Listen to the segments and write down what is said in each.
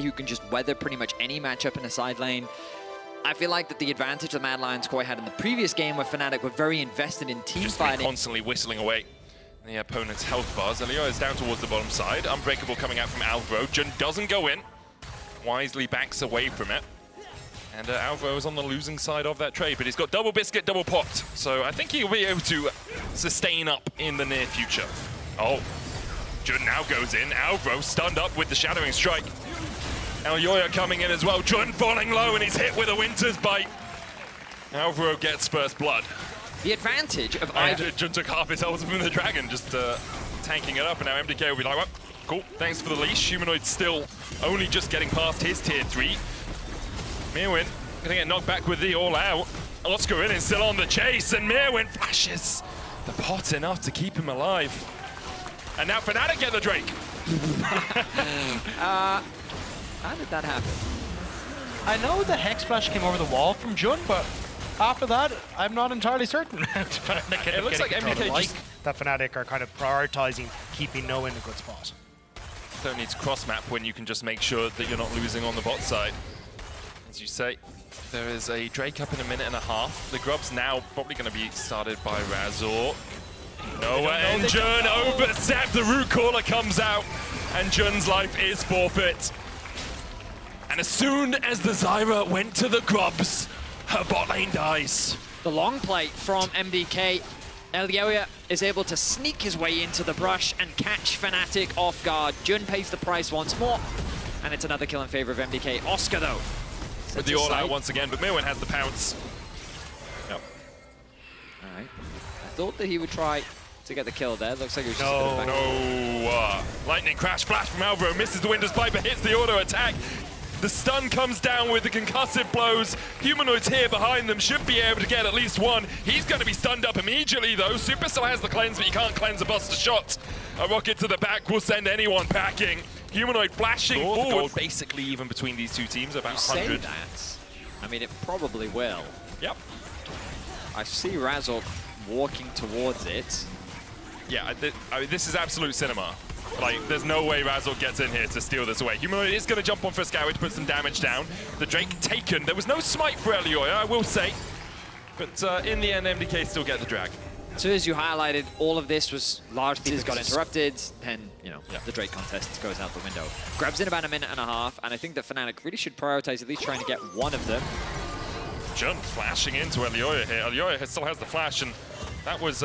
who can just weather pretty much any matchup in a side lane. I feel like that the advantage the Mad Lions Koi had in the previous game where Fnatic were very invested in team fighting. Constantly whistling away the opponent's health bars. Elio is down towards the bottom side. Unbreakable coming out from Alvaro. Jun doesn't go in. Wisely backs away from it. And Alvaro is on the losing side of that trade, but he's got double biscuit, double popped. So I think he'll be able to sustain up in the near future. Oh, Jun now goes in. Alvaro stunned up with the Shadowing Strike. Elioya coming in as well. Jun falling low and he's hit with a Winter's Bite. Alvaro gets first blood. The advantage of Jun took half his health from the Dragon, just tanking it up, and now MDK will be like, well, cool, thanks for the leash. Humanoid still only just getting past his tier 3. Mirwin gonna get knocked back with the all out. Oscar in is still on the chase, and Mirwin flashes the pot enough to keep him alive. And now Fnatic get the Drake. How did that happen? I know the Hex Flash came over the wall from Jun, but after that, I'm not entirely certain. It looks like MDK just... that Fnatic are kind of prioritizing keeping Noah in a good spot. Don't need to cross-map when you can just make sure that you're not losing on the bot side. As you say, there is a Drake up in a minute and a half. The Grub's now probably going to be started by Razor. Noah and Jun overstep. The root caller comes out, and Jun's life is forfeit. And as soon as the Zyra went to the Grubs, her bot lane dies. The long play from MDK. Elioya is able to sneak his way into the brush and catch Fnatic off guard. Jun pays the price once more, and it's another kill in favor of MDK. Oscar, though, with the all-out once again, but Mirwin has the pounce. Yep. All right. I thought that he would try to get the kill there. Looks like it was just a bit of No. Lightning crash flash from Alvaro, misses the Winter's Bite, but hits the auto attack. The stun comes down with the concussive blows. Humanoid's here behind them, should be able to get at least one. He's going to be stunned up immediately though. Super still has the cleanse, but you can't cleanse a buster shot. A rocket to the back will send anyone packing. Humanoid flashing forward. Basically even between these two teams, about 100. You say that. I mean, it probably will. Yep. I see Razor walking towards it. Yeah, I mean, this is absolute cinema. Like, there's no way Razor gets in here to steal this away. Humanoid is going to jump on Frescowi to put some damage down. The Drake taken. There was no smite for Elioya, I will say. But in the end, MDK still get the drag. So as you highlighted, all of this was largely got interrupted, and the Drake contest goes out the window. Grabs in about a minute and a half, and I think that Fnatic really should prioritize at least trying to get one of them. Jun flashing into Elioya here. Elioya still has the flash, and that was...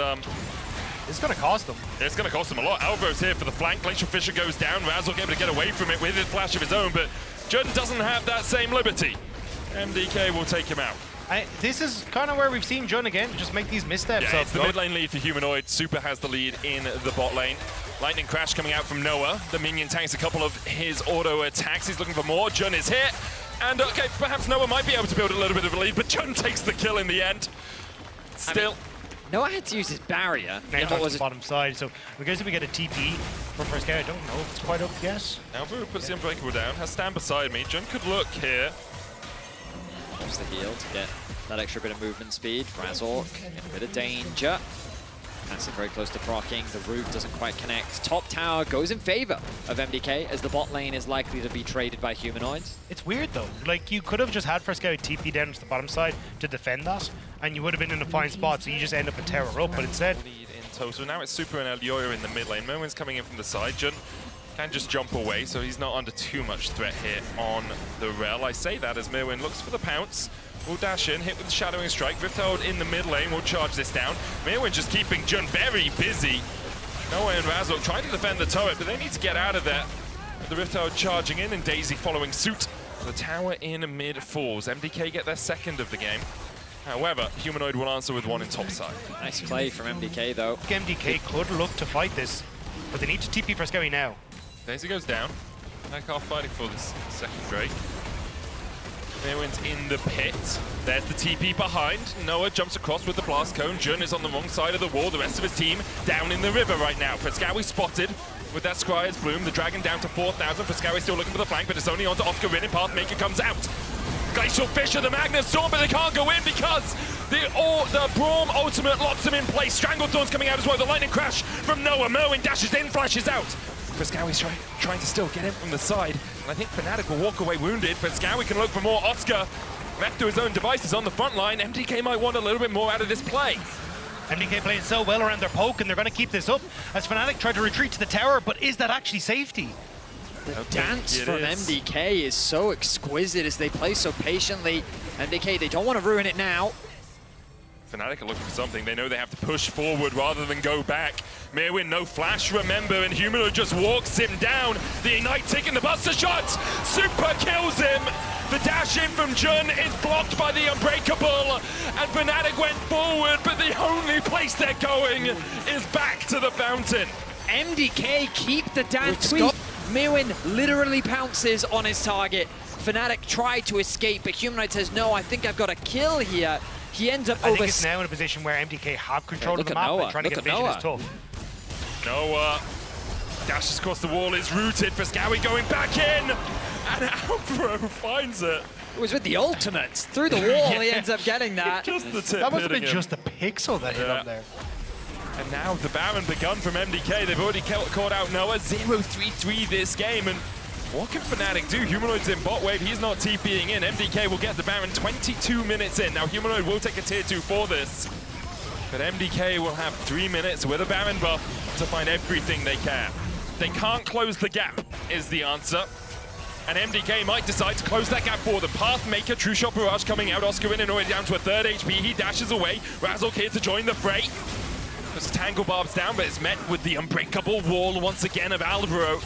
It's going to cost them. It's going to cost them a lot. Alvaro's here for the flank. Glacial Fissure goes down. Razor able to get away from it with his flash of his own, but Jun doesn't have that same liberty. MDK will take him out. This is kind of where we've seen Jun again, just make these missteps. Yeah, it's the mid lane lead for Humanoid. Super has the lead in the bot lane. Lightning Crash coming out from Noah. The minion tanks a couple of his auto attacks. He's looking for more. Jun is hit. And okay, perhaps Noah might be able to build a little bit of a lead, but Jun takes the kill in the end. Still... Noah had to use his barrier. Now on the bottom side, so because if we get a TP from Frescowi, I don't know if it's quite up yet. Alvaro puts the Unbreakable down, has stand beside me. Jun could look here. Use the heal to get that extra bit of movement speed. Razor in a bit of danger. Passive very close to proccing. The root doesn't quite connect. Top tower goes in favor of MDK as the bot lane is likely to be traded by Humanoids. It's weird though. Like you could have just had Frescowi TP down to the bottom side to defend that, and you would have been in a fine spot, so you just end up a tower up, but instead... Lead in total. Now it's Super and Elioya in the mid lane. Merwin's coming in from the side. Jun can just jump away, so he's not under too much threat here on the Rel. I say that as Merwin looks for the pounce. Will dash in, hit with the Shadowing Strike. Rift Herald in the mid lane will charge this down. Merwin just keeping Jun very busy. Noah and Razor trying to defend the turret, but they need to get out of there. The Rift Herald charging in and Daisy following suit. The tower in mid falls. MDK get their second of the game. However, Humanoid will answer with one in top side. Nice play from MDK though. MDK could look to fight this, but they need to TP Frescowi now. Daisy goes down. Back off fighting for this second Drake. Merwin's in the pit. There's the TP behind. Noah jumps across with the blast cone. Jun is on the wrong side of the wall. The rest of his team down in the river right now. Frescowi spotted with that Scryer's Bloom. The Dragon down to 4,000. Frescowi still looking for the flank, but it's only on to Oscar Rin, and Pathmaker comes out. Glacial Fissure, the Magnus Storm, but they can't go in because the Braum ultimate locks them in place. Stranglethorn's coming out as well. The Lightning Crash from Noah. Merwin dashes in, flashes out. Friscowi's trying to still get in from the side, and I think Fnatic will walk away wounded. Friscowi can look for more. Oscar, left to his own devices on the front line. MDK might want a little bit more out of this play. MDK playing so well around their poke, and they're going to keep this up as Fnatic try to retreat to the tower, but is that actually safety? The dance from MDK is so exquisite as they play so patiently. MDK, they don't want to ruin it now. Fnatic are looking for something. They know they have to push forward rather than go back. Mirwin, no flash, remember, and Humanoid just walks him down. The Ignite taking the Buster shot. Super kills him. The dash in from Jun is blocked by the Unbreakable. And Fnatic went forward, but the only place they're going is back to the fountain. MDK keep the dance. Mirwin literally pounces on his target. Fnatic tried to escape, but Humanoid says, no, I think I've got a kill here. He ends up I think it's now in a position where MDK have control of the map and trying to get vision is tough. Noah dashes across the wall, is rooted. Friscowi going back in, and Alvaro finds it. It was with the ultimate. Through the wall, he ends up getting that. Just the tip. That must have been just a pixel that hit up there. And now the Baron begun from MDK. They've already caught out Noah. 0-3-3 this game. And what can Fnatic do? Humanoid's in bot wave. He's not TPing in. MDK will get the Baron 22 minutes in. Now Humanoid will take a tier 2 for this. But MDK will have 3 minutes with a Baron buff to find everything they can. They can't close the gap is the answer. And MDK might decide to close that gap for them. Pathmaker, True Shot Barrage coming out. Oscar in and already down to a 3rd HP. He dashes away. Razzle here to join the fray. There's Tangle Barbs down, but it's met with the Unbreakable wall once again of Alvaro.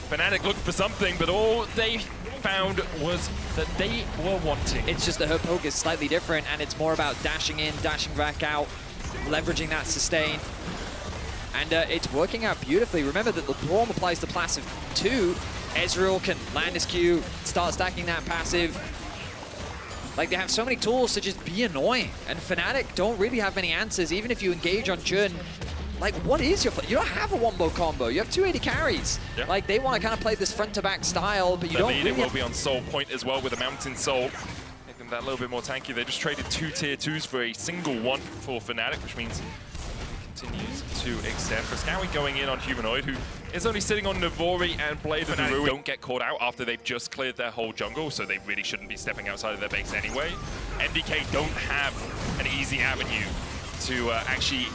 Fnatic looked for something, but all they found was that they were wanting. It's just that her poke is slightly different, and it's more about dashing in, dashing back out, leveraging that sustain. And it's working out beautifully. Remember that the Braum applies to passive too. Ezreal can land his Q, start stacking that passive. Like, they have so many tools to just be annoying. And Fnatic don't really have many answers, even if you engage on Jun. Like, what is your... You don't have a wombo combo. You have 280 carries. Yeah. Like, they want to kind of play this front-to-back style, but you don't really... It will be on Soul Point as well with a Mountain Soul. Making that a little bit more tanky. They just traded 2 tier 2s for a single one for Fnatic, which means continues to extend. Friscowi going in on Humanoid, who is only sitting on Navori and Blade of the Ruin. Don't get caught out after they've just cleared their whole jungle, so they really shouldn't be stepping outside of their base anyway. MDK don't have an easy avenue to actually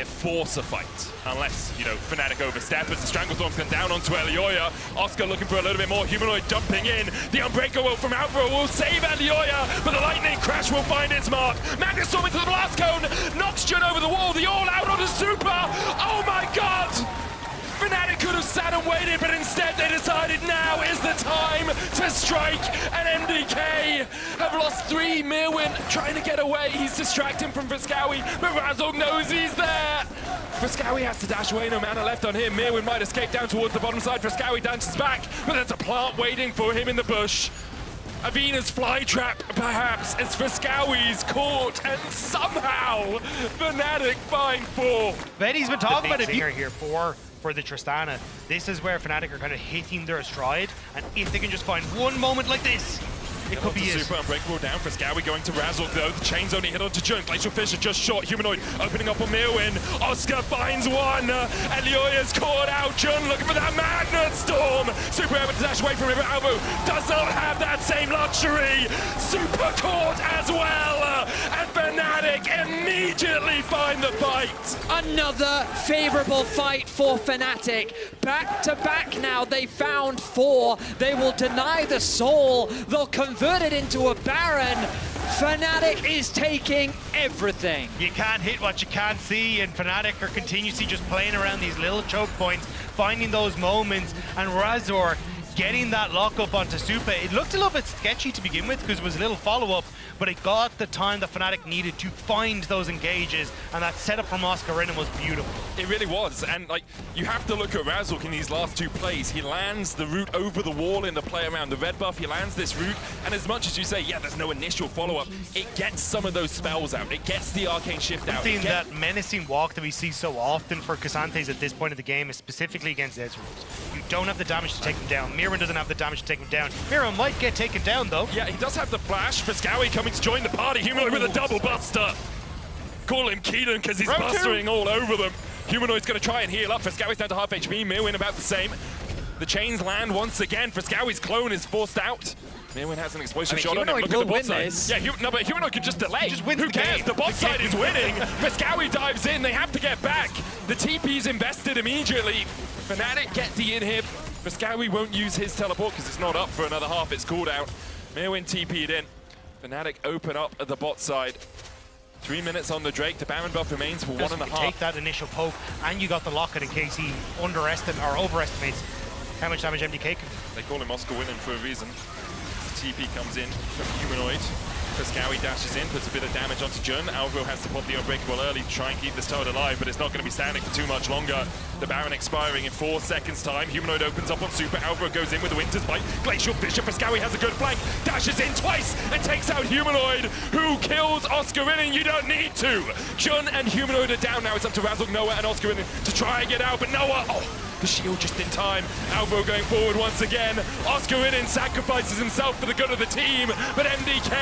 force a fight, unless, you know, Fnatic overstep as the Stranglethorn's gone down onto Elioya. Oscar looking for a little bit more. Humanoid dumping in. The Unbreakable from Alvaro will save Elioya, but the Lightning Crash will find its mark. Magnus Storm into the Blast Cone, knocks Jun over the wall. The All Out on a Super. Oh my god! Fnatic could have sat and waited, but instead they decided now is the time to strike, and MDK have lost 3. Mirwin trying to get away. He's distracting from Friscowi, but Razzle knows he's there. Friscowi has to dash away, no mana left on him. Mirwin might escape down towards the bottom side. Friscowi dances back, but there's a plant waiting for him in the bush. Avina's fly trap, perhaps, as Friscowi's caught, and somehow Fnatic find 4. Benny's been talking about it here for the Tristana. This is where Fnatic are kind of hitting their stride, and if they can just find one moment like this, it could be it. Super Unbreakable down. Friscowi going to Razzle though. The chain's only hit onto Jun. Glacial Fisher just short. Humanoid opening up on Mirwin. Oscar finds one. Elioya's caught out. Jun looking for that Magnet Storm. Super able to dash away from him. Albu does not have that same luxury. Super caught as well. And Fnatic immediately find the fight. Another favorable fight for Fnatic. Back to back now. They found 4. They will deny the soul. They'll convert it into a Baron. Fnatic is taking everything. You can't hit what you can't see, and Fnatic are continuously just playing around these little choke points, finding those moments, and Razor getting that lock-up onto Super. It looked a little bit sketchy to begin with because it was a little follow-up, but it got the time that Fnatic needed to find those engages, and that setup from Oscar Rinnan was beautiful. It really was, and like, you have to look at Razzle in these last 2 plays. He lands the root over the wall in the play around the red buff. He lands this root, and as much as you say, yeah, there's no initial follow-up, it gets some of those spells out. It gets the Arcane Shift out. We've seen that menacing walk that we see so often for K'Santes at this point of the game, is specifically against Ezreal. You don't have the damage to take them down. Mirren doesn't have the damage to take him down. Mirren might get taken down, though. Yeah, he does have the flash. Friscowi coming to join the party. Humanoid with a double buster. Call him Keelan because he's bustering all over them. Humanoid's going to try and heal up. Frescowi's down to half HP. Mirwin about the same. The chains land once again. Frescowi's clone is forced out. Mirwin has an explosive shot on him. Look at the bot side. Yeah, no, but Humanoid could just delay. Who cares? The bot side is winning. Frescowi dives in. They have to get back. The TP's invested immediately. Fnatic get the inhib. Frescowi won't use his teleport because it's not up for another half. It's called out. Mirwin TP'd in. Fnatic open up at the bot side. 3 minutes on the Drake. The Baron buff remains for 1.5. Take that initial poke, and you got the locket in case he overestimates how much damage MDK can do. They call him Oscar winning for a reason. TP comes in from Humanoid. Frescowi dashes in, puts a bit of damage onto Jun. Alvaro has to pop the Unbreakable early to try and keep this turret alive, but it's not going to be standing for too much longer. The Baron expiring in 4 seconds time. Humanoid opens up on Super. Alvaro goes in with the Winter's Bite. Glacial Bishop. Frescowi has a good flank. Dashes in twice and takes out Humanoid, who kills Oscar Winning. You don't need to. Jun and Humanoid are down now. It's up to Razzle, Noah, and Oscar Winning to try and get out, but Noah, the shield just in time. Alvaro going forward once again. Oscar Winning sacrifices himself for the good of the team, but MDK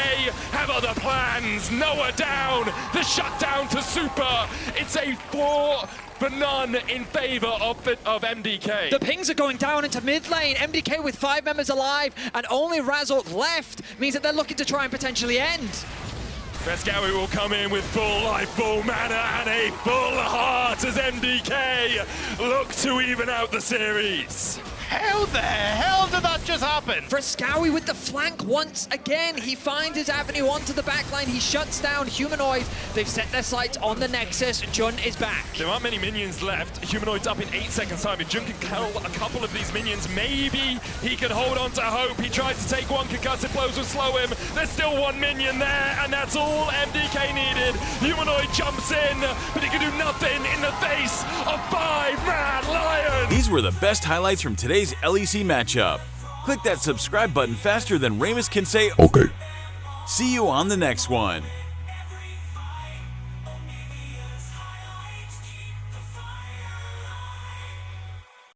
have other plans. Noah down. The shutdown to Super. It's a 4-0 in favor of MDK. The pings are going down into mid lane. MDK with 5 members alive and only Razzle left means that they're looking to try and potentially end. Frescowi will come in with full life, full mana, and a full heart as MDK look to even out the series. How the hell did that just happen? Frescowi with the flank once again. He finds his avenue onto the backline. He shuts down Humanoid. They've set their sights on the Nexus. Jun is back. There aren't many minions left. Humanoid's up in 8 seconds time. If Jun can kill a couple of these minions, maybe he can hold on to hope. He tries to take one. Concussive blows will slow him. There's still 1 minion there, and that's all MDK needed. Humanoid jumps in, but he can do nothing in the face of 5 Mad Lions. These were the best highlights from today's LEC matchup. Click that subscribe button faster than Ramus can say okay. See you on the next one.